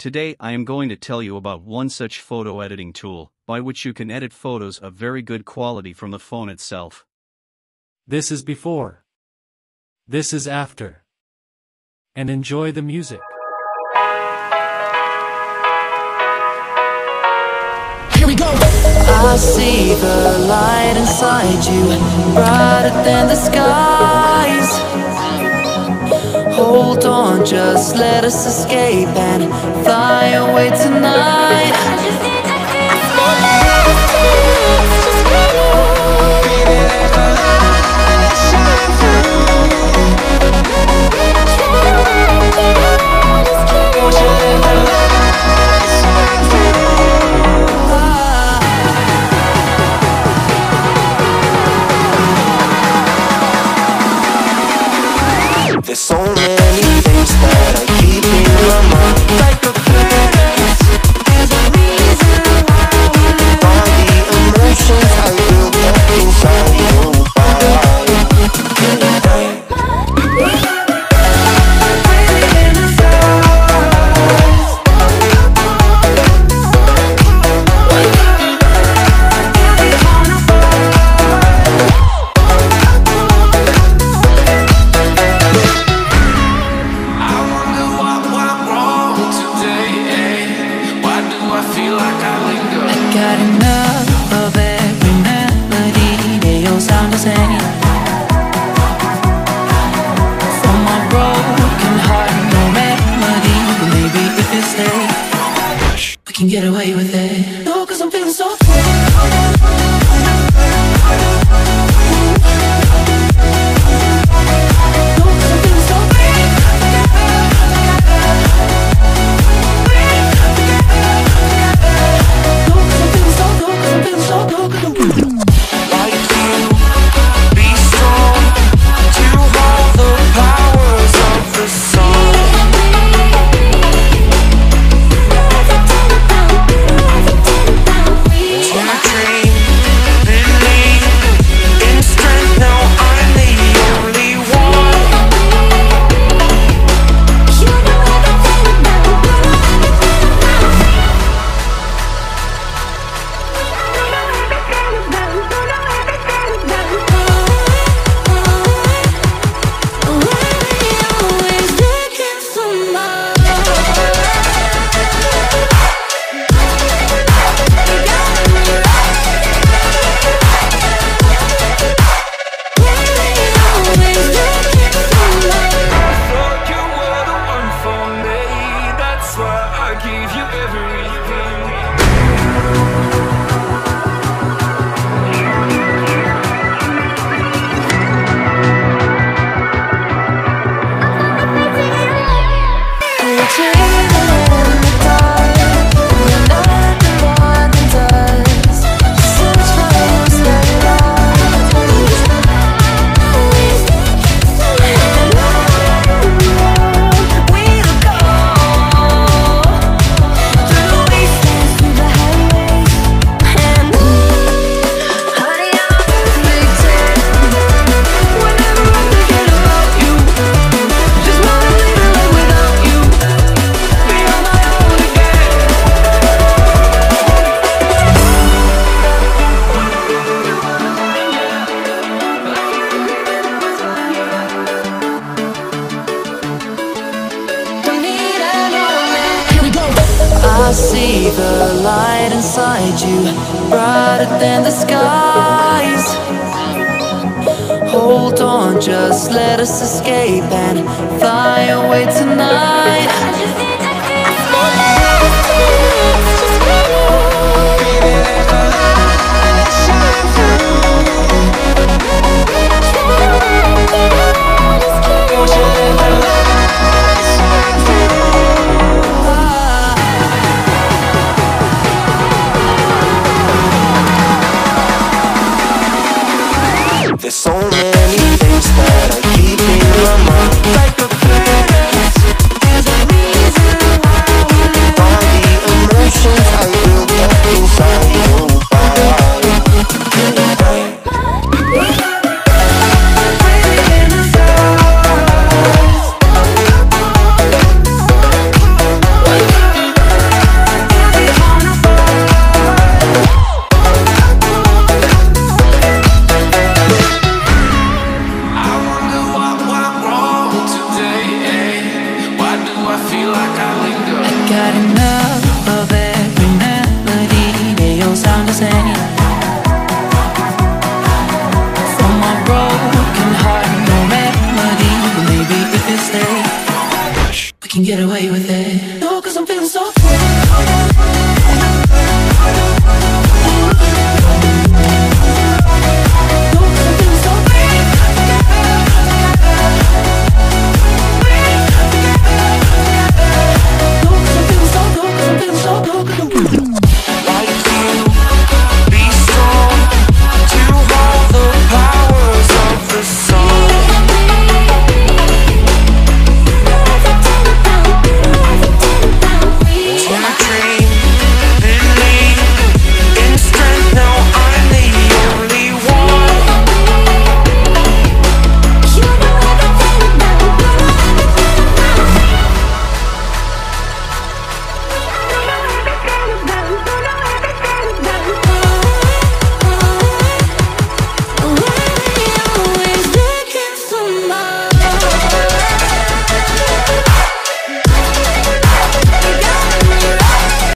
Today I am going to tell you about one such photo editing tool, by which you can edit photos of very good quality from the phone itself. This is before. This is after. And enjoy the music. Here we go! I see the light inside you, brighter than the skies. Hold on, just let us escape and fly away tonight. There's so many things that I keep in my mind, like the planets. There's a reason why we live. All the emotions I built up inside you. Got enough of every melody, they all sound the same. For my broken heart, no remedy, but maybe if you stay, we can get away with it. No, 'cause I'm feeling so free. I see the light inside you, brighter than the skies. Hold on, just let us escape and fly away tonight. There's so many things that I keep in my mind, like the planets. There's a reason got enough of every melody. They all sound the same. For my broken heart, no remedy. But maybe if you stay, we can get away with it. No, 'cause I'm feeling so free. Dream